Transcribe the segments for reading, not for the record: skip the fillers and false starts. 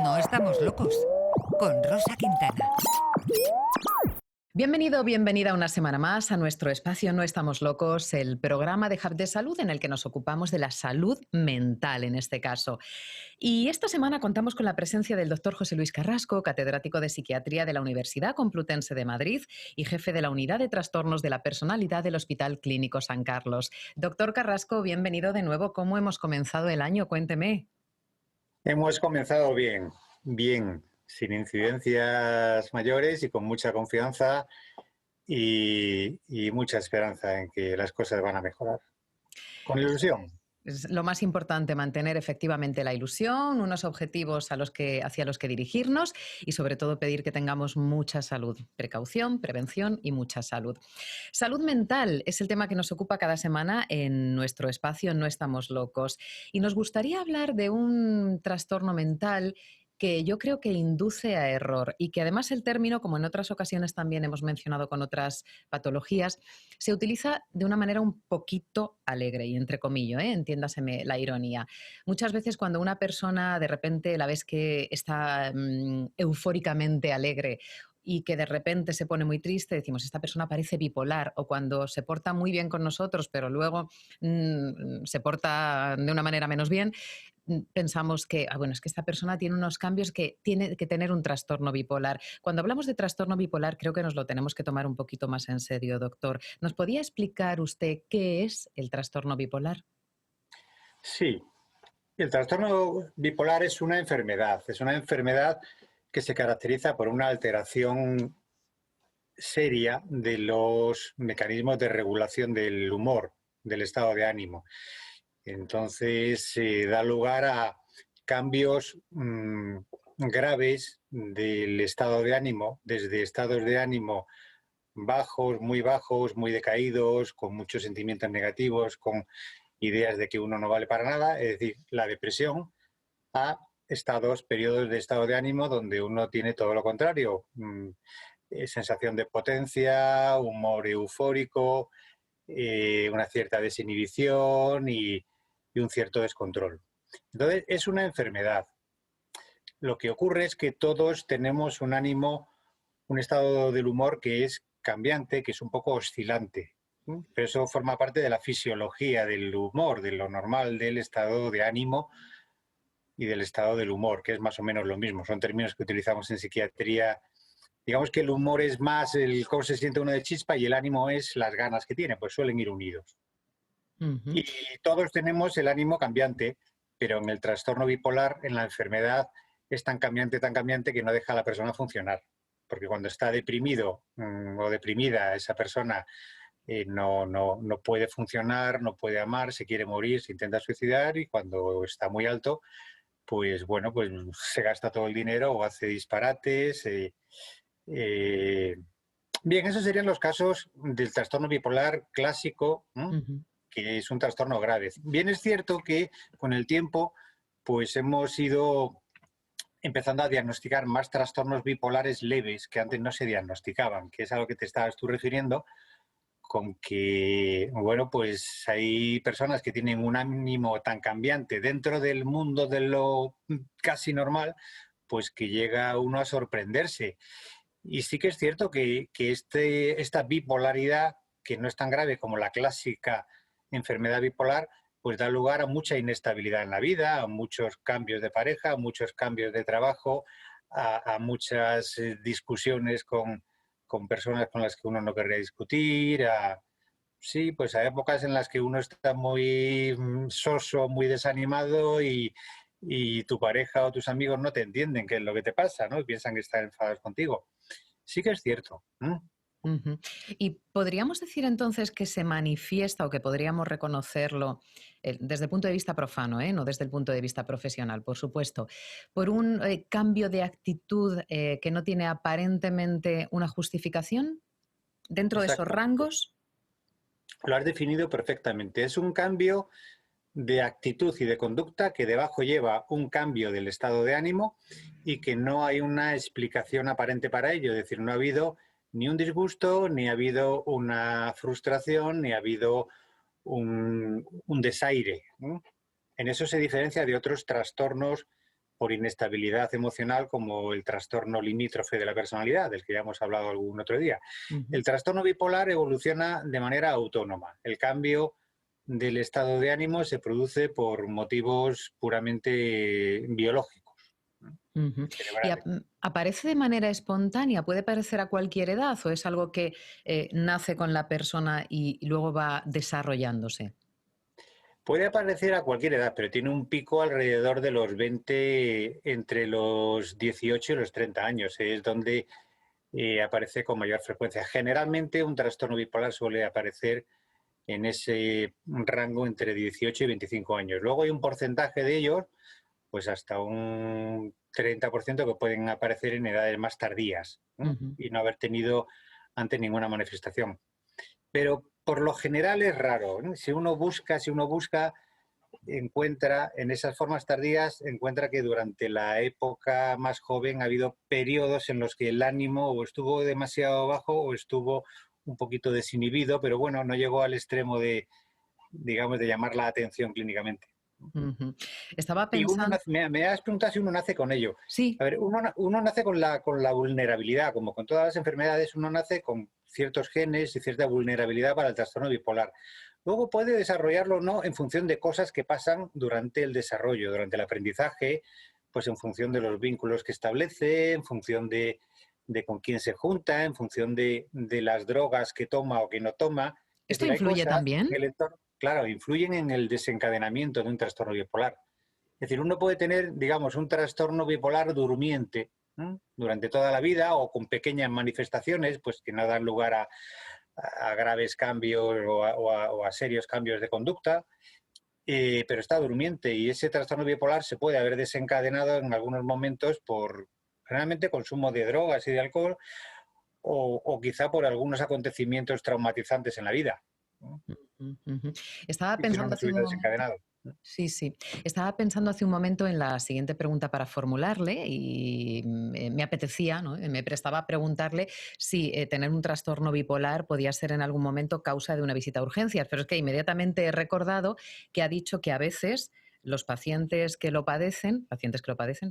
No estamos locos. Con Rosa Quintana. Bienvenido o bienvenida una semana más a nuestro espacio No Estamos Locos, el programa de Hub de Salud en el que nos ocupamos de la salud mental en este caso. Y esta semana contamos con la presencia del doctor José Luis Carrasco, catedrático de Psiquiatría de la Universidad Complutense de Madrid y jefe de la Unidad de Trastornos de la Personalidad del Hospital Clínico San Carlos. Doctor Carrasco, bienvenido de nuevo. ¿Cómo hemos comenzado el año? Cuénteme. Hemos comenzado bien, sin incidencias mayores y con mucha confianza y mucha esperanza en que las cosas van a mejorar. Con ilusión. Es lo más importante, mantener efectivamente la ilusión, unos objetivos hacia los que dirigirnos y sobre todo pedir que tengamos mucha salud, precaución, prevención y mucha salud. Salud mental es el tema que nos ocupa cada semana en nuestro espacio No Estamos Locos y nos gustaría hablar de un trastorno mental que yo creo que induce a error y que además el término, como en otras ocasiones también hemos mencionado con otras patologías, se utiliza de una manera un poquito alegre y entre comillas, entiéndaseme la ironía. Muchas veces cuando una persona de repente la ves que está eufóricamente alegre y que de repente se pone muy triste, decimos, esta persona parece bipolar, o cuando se porta muy bien con nosotros, pero luego se porta de una manera menos bien, pensamos que, es que esta persona tiene unos cambios que tiene que tener un trastorno bipolar. Cuando hablamos de trastorno bipolar, creo que nos lo tenemos que tomar un poquito más en serio, doctor. ¿Nos podía explicar usted qué es el trastorno bipolar? Sí, el trastorno bipolar es una enfermedad que se caracteriza por una alteración seria de los mecanismos de regulación del humor, del estado de ánimo. Entonces, da lugar a cambios graves del estado de ánimo, desde estados de ánimo bajos, muy decaídos, con muchos sentimientos negativos, con ideas de que uno no vale para nada, es decir, la depresión, a periodos de estado de ánimo donde uno tiene todo lo contrario, sensación de potencia, humor eufórico, una cierta desinhibición y un cierto descontrol. Entonces, es una enfermedad. Lo que ocurre es que todos tenemos un ánimo, un estado del humor que es cambiante, que es un poco oscilante. Pero eso forma parte de la fisiología del humor, de lo normal del estado de ánimo y del estado del humor, que es más o menos lo mismo. Son términos que utilizamos en psiquiatría. Digamos que el humor es más el cómo se siente uno de chispa y el ánimo es las ganas que tiene, pues suelen ir unidos. Uh-huh. Y todos tenemos el ánimo cambiante, pero en el trastorno bipolar, en la enfermedad, es tan cambiante que no deja a la persona funcionar. Porque cuando está deprimido o deprimida esa persona no puede funcionar, no puede amar, se quiere morir, se intenta suicidar y cuando está muy alto, pues bueno, pues se gasta todo el dinero o hace disparates. Bien, esos serían los casos del trastorno bipolar clásico, Uh-huh. que es un trastorno grave. Bien es cierto que con el tiempo pues hemos ido empezando a diagnosticar más trastornos bipolares leves que antes no se diagnosticaban, que es a lo que te estabas tú refiriendo, con que, bueno, pues hay personas que tienen un ánimo tan cambiante dentro del mundo de lo casi normal, pues que llega uno a sorprenderse. Y sí que es cierto que esta bipolaridad, que no es tan grave como la clásica enfermedad bipolar, pues da lugar a mucha inestabilidad en la vida, a muchos cambios de pareja, a muchos cambios de trabajo, a muchas discusiones con personas con las que uno no querría discutir, sí, pues a épocas en las que uno está muy soso, muy desanimado y tu pareja o tus amigos no te entienden qué es lo que te pasa, ¿no? Y piensan que están enfadados contigo. Sí que es cierto. Uh-huh. ¿Y podríamos decir entonces que se manifiesta o que podríamos reconocerlo desde el punto de vista profano, no desde el punto de vista profesional, por supuesto, por un cambio de actitud que no tiene aparentemente una justificación dentro de esos Exactamente. rangos? Lo has definido perfectamente. Es un cambio de actitud y de conducta que debajo lleva un cambio del estado de ánimo y que no hay una explicación aparente para ello. Es decir, no ha habido ni un disgusto, ni ha habido una frustración, ni ha habido un desaire, ¿no? En eso se diferencia de otros trastornos por inestabilidad emocional, como el trastorno limítrofe de la personalidad, del que ya hemos hablado algún otro día. El trastorno bipolar evoluciona de manera autónoma. El cambio del estado de ánimo se produce por motivos puramente biológicos, ¿no? ¿Y Cerebrales. aparece de manera espontánea? ¿Puede aparecer a cualquier edad o es algo que nace con la persona y luego va desarrollándose? Puede aparecer a cualquier edad, pero tiene un pico alrededor de los 20, entre los 18 y los 30 años. Es donde aparece con mayor frecuencia. Generalmente un trastorno bipolar suele aparecer en ese rango entre 18 y 25 años. Luego hay un porcentaje de ellos, pues hasta un 30%, que pueden aparecer en edades más tardías, ¿no? Ujú. Y no haber tenido antes ninguna manifestación. Pero por lo general es raro, ¿no? Si uno busca, encuentra en esas formas tardías, encuentra que durante la época más joven ha habido periodos en los que el ánimo o estuvo demasiado bajo o estuvo un poquito desinhibido, pero bueno, no llegó al extremo de, digamos, de llamar la atención clínicamente. Ujú. Estaba Y pensando, me has preguntado si uno nace con ello. sí, A ver, uno nace con la vulnerabilidad, como con todas las enfermedades, uno nace con ciertos genes y cierta vulnerabilidad para el trastorno bipolar. Luego puede desarrollarlo o no en función de cosas que pasan durante el desarrollo, durante el aprendizaje, pues en función de los vínculos que establece, en función de con quién se junta, en función de las drogas que toma o que no toma. Es ¿esto decir, hay influye cosas también? en el entorno, claro, influyen en el desencadenamiento de un trastorno bipolar. Es decir, uno puede tener, digamos, un trastorno bipolar durmiente, ¿no?, durante toda la vida o con pequeñas manifestaciones, pues que no dan lugar a graves cambios o a serios cambios de conducta, pero está durmiente y ese trastorno bipolar se puede haber desencadenado en algunos momentos por generalmente consumo de drogas y de alcohol o quizá por algunos acontecimientos traumatizantes en la vida, ¿no?, Ujú, ujú. Estaba y que no pensando nos hace un hubiera momento. desencadenado. Sí, sí. Estaba pensando hace un momento en la siguiente pregunta para formularle y me apetecía, ¿no? Me prestaba a preguntarle si tener un trastorno bipolar podía ser en algún momento causa de una visita a urgencias, pero es que inmediatamente he recordado que ha dicho que a veces los pacientes que lo padecen,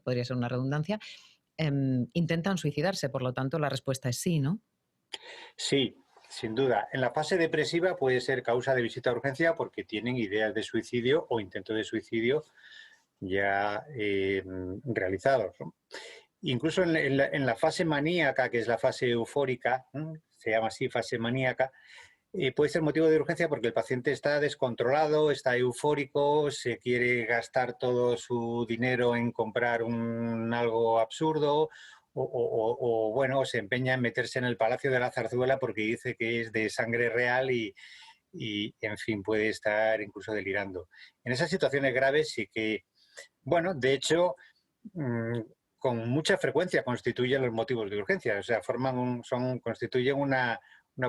podría ser una redundancia, intentan suicidarse, por lo tanto la respuesta es sí, ¿no? Sí, sin duda. En la fase depresiva puede ser causa de visita a urgencia porque tienen ideas de suicidio o intento de suicidio ya realizados, ¿no? Incluso en la fase maníaca, que es la fase eufórica, ¿no?, se llama así, fase maníaca, puede ser motivo de urgencia porque el paciente está descontrolado, está eufórico, se quiere gastar todo su dinero en comprar algo absurdo bueno, se empeña en meterse en el Palacio de la Zarzuela porque dice que es de sangre real y, en fin, puede estar incluso delirando. En esas situaciones graves sí que, bueno, de hecho, mm, con mucha frecuencia constituyen los motivos de urgencia, o sea, constituyen una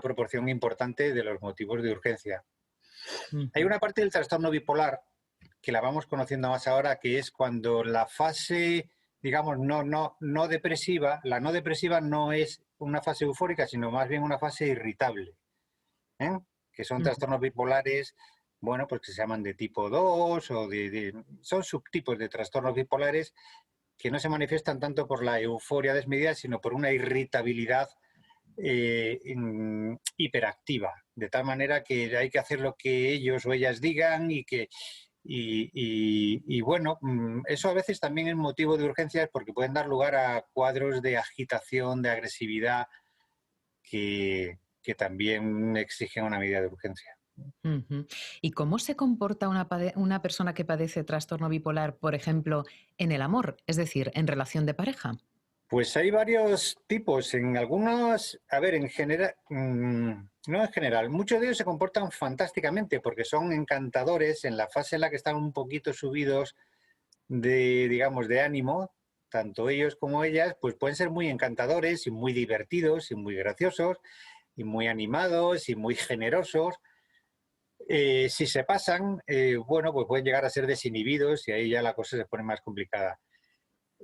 proporción importante de los motivos de urgencia. Hay Ujú, una parte del trastorno bipolar que la vamos conociendo más ahora, que es cuando la fase, digamos, no depresiva, la no depresiva no es una fase eufórica, sino más bien una fase irritable, ¿eh?, que son ujú, trastornos bipolares, bueno, pues que se llaman de tipo 2 o son subtipos de trastornos bipolares que no se manifiestan tanto por la euforia desmedida, sino por una irritabilidad hiperactiva, de tal manera que hay que hacer lo que ellos o ellas digan y bueno, eso a veces también es motivo de urgencias porque pueden dar lugar a cuadros de agitación, de agresividad que también exigen una medida de urgencia. ujú. ¿Y cómo se comporta una persona que padece trastorno bipolar, por ejemplo, en el amor, es decir, en relación de pareja? Pues hay varios tipos. En algunos, a ver, en general, no en general, muchos de ellos se comportan fantásticamente porque son encantadores en la fase en la que están un poquito subidos de, digamos, de ánimo. Tanto ellos como ellas, pues pueden ser muy encantadores y muy divertidos y muy graciosos y muy animados y muy generosos. Si se pasan, bueno, pues pueden llegar a ser desinhibidos y ahí ya la cosa se pone más complicada.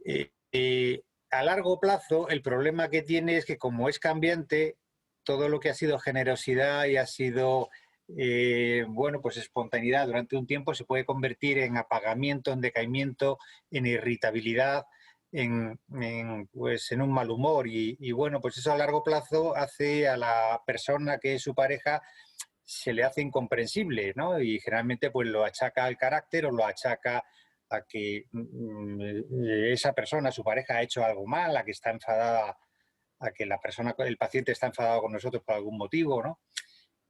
Eh, eh, a largo plazo, el problema que tiene es que como es cambiante, todo lo que ha sido generosidad y ha sido bueno, pues espontaneidad durante un tiempo se puede convertir en apagamiento, en decaimiento, en irritabilidad, pues en un mal humor y bueno, pues eso a largo plazo hace a la persona que es su pareja se le hace incomprensible, ¿no? Y generalmente pues lo achaca al carácter o lo achaca a que esa persona, su pareja, ha hecho algo mal, a que está enfadada, a que la persona, el paciente está enfadado con nosotros por algún motivo, ¿no?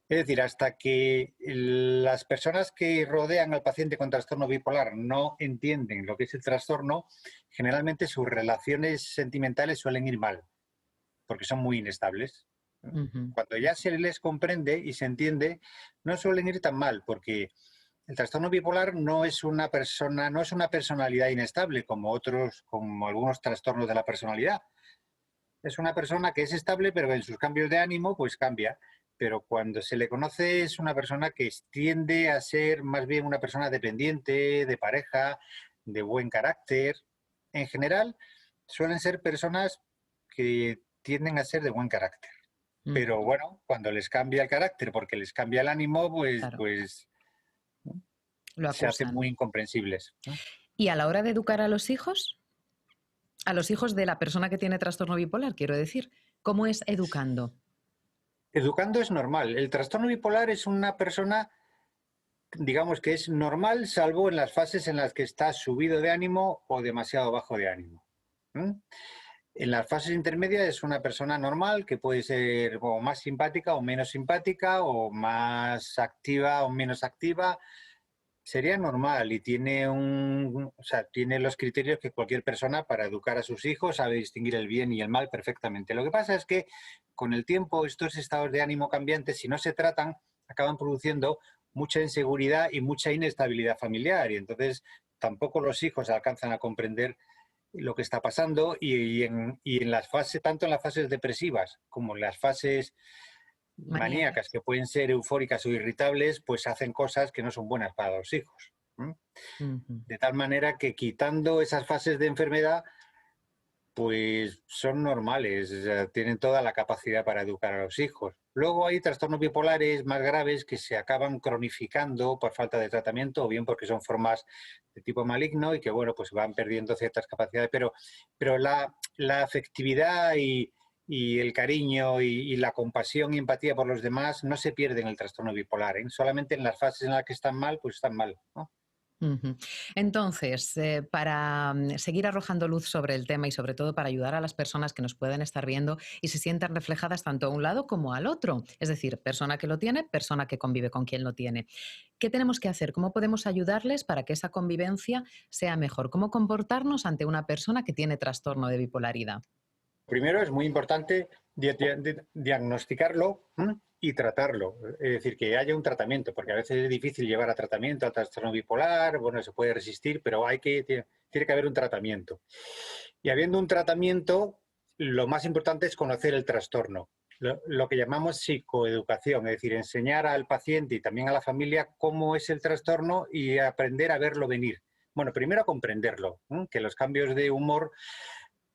Es decir, hasta que las personas que rodean al paciente con trastorno bipolar no entienden lo que es el trastorno, generalmente sus relaciones sentimentales suelen ir mal, porque son muy inestables. Ujú. Cuando ya se les comprende y se entiende, no suelen ir tan mal, porque el trastorno bipolar no es una persona, no es una personalidad inestable como otros, como algunos trastornos de la personalidad. Es una persona que es estable, pero en sus cambios de ánimo, pues cambia. Pero cuando se le conoce es una persona que tiende a ser más bien una persona dependiente, de pareja, de buen carácter. En general, suelen ser personas que tienden a ser de buen carácter. Pero Ujú. bueno, cuando les cambia el carácter porque les cambia el ánimo, pues, Claro, pues lo se hacen acusan. muy incomprensibles, ¿no? ¿Y a la hora de educar a los hijos de la persona que tiene trastorno bipolar, quiero decir, cómo es educando? Educando es normal. El trastorno bipolar es una persona, digamos que es normal, salvo en las fases en las que está subido de ánimo o demasiado bajo de ánimo. ¿Mm? En las fases intermedias es una persona normal que puede ser o más simpática o menos simpática o más activa o menos activa. Sería normal y tiene o sea, tiene los criterios que cualquier persona para educar a sus hijos, sabe distinguir el bien y el mal perfectamente. Lo que pasa es que con el tiempo estos estados de ánimo cambiantes, si no se tratan, acaban produciendo mucha inseguridad y mucha inestabilidad familiar y entonces tampoco los hijos alcanzan a comprender lo que está pasando y en las fases, tanto en las fases depresivas como en las fases maníacas, Maníacas. que pueden ser eufóricas o irritables, pues hacen cosas que no son buenas para los hijos. ¿Mm? Ujú. De tal manera que quitando esas fases de enfermedad, pues son normales, o sea, tienen toda la capacidad para educar a los hijos. Luego hay trastornos bipolares más graves que se acaban cronificando por falta de tratamiento o bien porque son formas de tipo maligno y que, bueno, pues van perdiendo ciertas capacidades, pero la afectividad y el cariño y la compasión y empatía por los demás no se pierde en el trastorno bipolar, ¿eh? Solamente en las fases en las que están mal, pues están mal, ¿no? Ujú. Entonces, para seguir arrojando luz sobre el tema y sobre todo para ayudar a las personas que nos pueden estar viendo y se sientan reflejadas tanto a un lado como al otro, es decir, persona que lo tiene, persona que convive con quien lo tiene. ¿Qué tenemos que hacer? ¿Cómo podemos ayudarles para que esa convivencia sea mejor? ¿Cómo comportarnos ante una persona que tiene trastorno de bipolaridad? Primero es muy importante diagnosticarlo, ¿m? Y tratarlo, es decir, que haya un tratamiento, porque a veces es difícil llevar a tratamiento al trastorno bipolar, bueno, se puede resistir, pero tiene que haber un tratamiento. Y habiendo un tratamiento, lo más importante es conocer el trastorno, lo que llamamos psicoeducación, es decir, enseñar al paciente y también a la familia cómo es el trastorno y aprender a verlo venir. Bueno, primero a comprenderlo, que los cambios de humor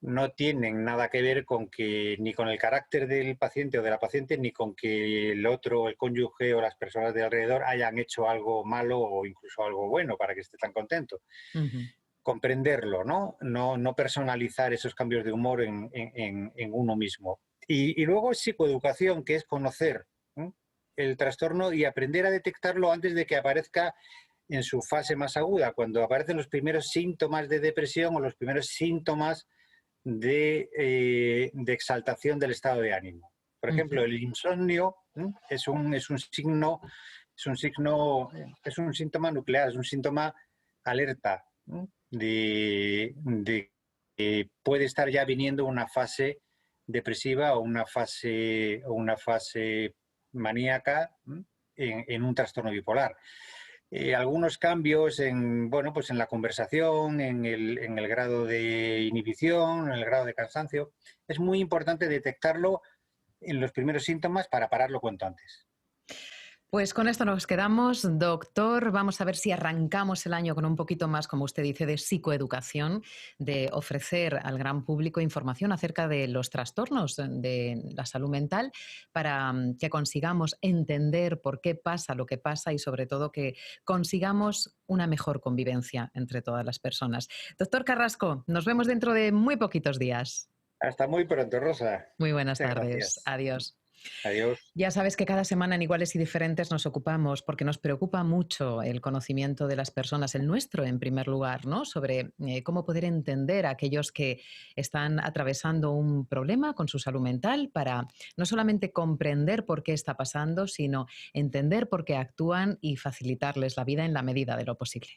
no tienen nada que ver con que ni con el carácter del paciente o de la paciente, ni con que el otro, el cónyuge o las personas de alrededor hayan hecho algo malo o incluso algo bueno para que esté tan contento. Ujú. Comprenderlo, ¿no? No personalizar esos cambios de humor en uno mismo. Y luego psicoeducación, que es conocer, ¿eh? El trastorno y aprender a detectarlo antes de que aparezca en su fase más aguda, cuando aparecen los primeros síntomas de depresión o los primeros síntomas de exaltación del estado de ánimo. Por ejemplo, Ujú. el insomnio, ¿eh? Es un signo, es un síntoma nuclear, es un síntoma alerta, ¿eh? De que puede estar ya viniendo una fase depresiva o una fase maníaca, ¿eh? En un trastorno bipolar. Algunos cambios en, bueno, pues en la conversación, en el grado de inhibición, en el grado de cansancio. Es muy importante detectarlo en los primeros síntomas para pararlo cuanto antes. Pues con esto nos quedamos, doctor. Vamos a ver si arrancamos el año con un poquito más, como usted dice, de psicoeducación, de ofrecer al gran público información acerca de los trastornos de la salud mental para que consigamos entender por qué pasa lo que pasa y sobre todo que consigamos una mejor convivencia entre todas las personas. Doctor Carrasco, nos vemos dentro de muy poquitos días. Hasta muy pronto, Rosa. Muy buenas Muchas tardes. gracias. Adiós. Adiós. Ya sabes que cada semana en Iguales y Diferentes nos ocupamos porque nos preocupa mucho el conocimiento de las personas, el nuestro en primer lugar, ¿no? Sobre cómo poder entender a aquellos que están atravesando un problema con su salud mental para no solamente comprender por qué está pasando, sino entender por qué actúan y facilitarles la vida en la medida de lo posible.